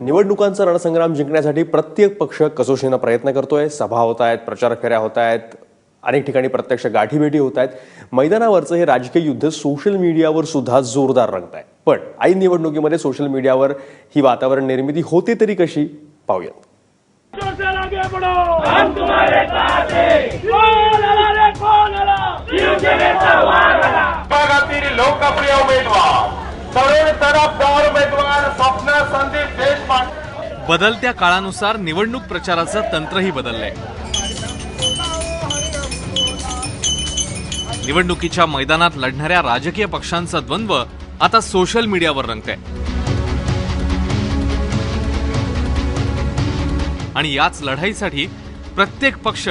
निवडणुकांचा रणसंग्राम जिंकण्यासाठी प्रत्येक पक्ष कसोशीनं प्रयत्न करतोय. सभा होत आहेत, प्रचार फेऱ्या होत आहेत, अनेक ठिकाणी प्रत्यक्ष गाठीभेटी होत आहेत. मैदानावरचं हे राजकीय युद्ध सोशल मीडियावर सुद्धा जोरदार रंगत आहे. पण ऐन निवडणुकीमध्ये सोशल मीडियावर ही वातावरण निर्मिती होते तरी कशी, पाहूयात. लोकप्रिय उमेदवार तरुण तरफदार उमेदवार स्वप्न संदीप देशपांडे. बदलत्या काळानुसार निवडणूक प्रचाराचं तंत्रही बदललंय. निवडणुकीच्या मैदानात लढणाऱ्या राजकीय पक्षांचा द्वंद्व आता सोशल मीडियावर रंगतंय. आणि याच लढाईसाठी प्रत्येक पक्ष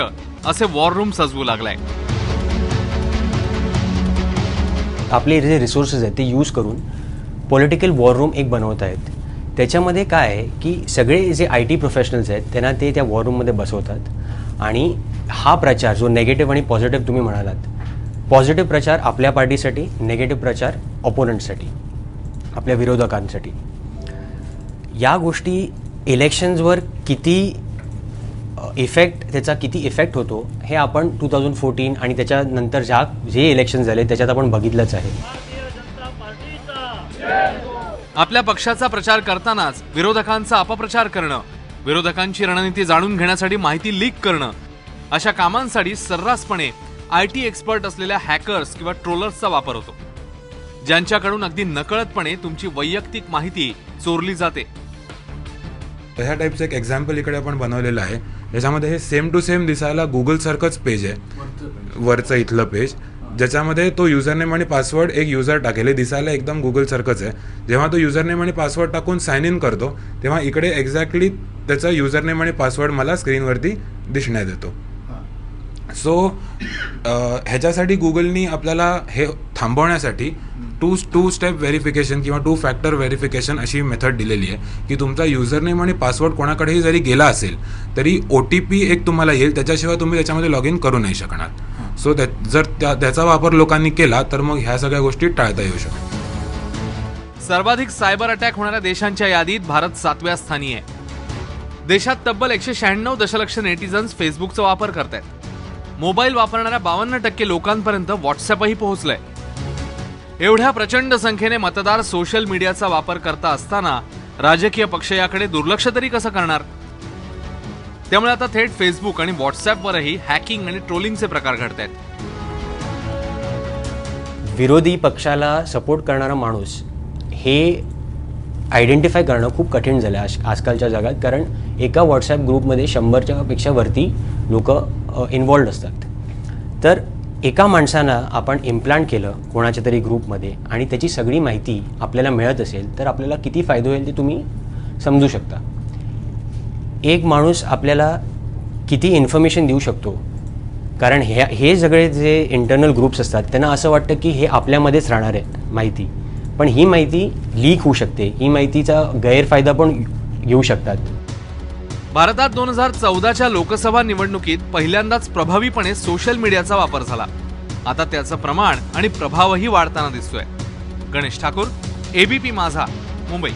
असे वॉर रूम सजवू लागलाय. आपले जे रिसोर्सेस आहेत ते यूज करून पॉलिटिकल वॉर रूम एक बनवत आहेत. त्याच्यामध्ये काय आहे की सगळे जे IT प्रोफेशनल्स आहेत त्यांना ते त्या वॉर रूममध्ये बसवतात आणि हा प्रचार जो नेगेटिव्ह आणि पॉझिटिव्ह तुम्ही म्हणालात, पॉझिटिव्ह प्रचार आपल्या पार्टीसाठी, नेगेटिव्ह प्रचार ऑपोनंटसाठी, आपल्या विरोधकांसाठी. या गोष्टी इलेक्शन्सवर त्याचा किती इफेक्ट होतो हे आपण 2014 आणि त्याच्यानंतर जे इलेक्शन झाले त्याच्यात आपण बघितलंच आहे. आपल्या पक्षाचा प्रचार करतानाच विरोधकांचा अपप्रचार करणं, विरोधकांची रणनीती जाणून घेण्यासाठी माहिती लीक करणं, अशा कामांसाठी सर्रासपणे IT एक्सपर्ट असलेल्या हॅकर्स किंवा ट्रोलर्सचा वापर होतो, ज्यांच्याकडून अगदी नकळतपणे तुमची वैयक्तिक माहिती चोरली जाते. ह्या टाईपचं एक एक्झाम्पल इकडे आपण बनवलेलं आहे. याच्यामध्ये हे सेम टू सेम दिसायला गुगल सारखंच पेज आहे, वरचं इथलं पेज, ज्याच्यामध्ये तो युजरनेम आणि पासवर्ड एक युजर टाकेल. हे दिसायला एकदम गुगल सारखंच आहे. जेव्हा तो युजरनेम आणि पासवर्ड टाकून साइन इन करतो तेव्हा इकडे एक्झॅक्टली त्याचा युजरनेम आणि पासवर्ड मला स्क्रीनवरती दिसण्यात येतो. सो ह्याच्यासाठी गुगलनी आपल्याला हे थांबवण्यासाठी टू स्टेप व्हेरिफिकेशन किंवा 2 फॅक्टर व्हेरिफिकेशन अशी मेथड दिलेली आहे की तुमचा युजरनेम आणि पासवर्ड कोणाकडेही जरी गेला असेल तरी OTP एक तुम्हाला येईल, त्याच्याशिवाय तुम्ही त्याच्यामध्ये लॉग इन करू नाही शकणार. सो जर त्याचा वापर लोकांनी केला तर मग ह्या सगळ्या गोष्टी टाळता येऊ शकतात. सर्वाधिक सायबर अटॅक होणाऱ्या देशांच्या यादीत भारत 7व्या स्थानी आहे. देशात तब्बल 196 दशलक्ष नेटिझन्स फेसबुकचा वापर करतायत. मोबाईल वापरणाऱ्या 52% लोकांपर्यंत व्हॉट्सअपही पोहोचलंय. एवढ्या प्रचंड संख्येने मतदार सोशल मीडियाचा वापर करता असताना राजकीय पक्ष याकडे दुर्लक्ष तरी कसं करणार? त्यामुळे आता थेट फेसबुक आणि व्हॉट्सअपवरही हॅकिंग आणि ट्रोलिंगचे प्रकार घडतायत. विरोधी पक्षाला सपोर्ट करणारा माणूस हे आयडेंटिफाय करणं खूप कठीण झालं आजकालच्या जगात. कारण एका व्हॉट्सॲप ग्रुपमध्ये 100च्या पेक्षा वरती लोक इन्वॉल्ड असतात. तर एका माणसानं आपण इम्प्लांट केलं कोणाच्या तरी ग्रुपमध्ये आणि त्याची सगळी माहिती आपल्याला मिळत असेल तर आपल्याला किती फायदा होईल ते तुम्ही समजू शकता. एक माणूस आपल्याला किती इन्फॉर्मेशन देऊ शकतो, कारण हे सगळे जे इंटरनल ग्रुप्स असतात त्यांना असं वाटतं की हे आपल्यामध्येच राहणार आहे माहिती, पण ही माहिती लीक होऊ शकते, ही माहितीचा गैरफायदा पण घेऊ शकतात. भारतात 2014च्या लोकसभा निवडणुकीत पहिल्यांदाच प्रभावीपणे सोशल मीडियाचा वापर झाला. आता त्याचं प्रमाण आणि प्रभावही वाढताना दिसतोय. गणेश ठाकूर, ABP माझा, मुंबई.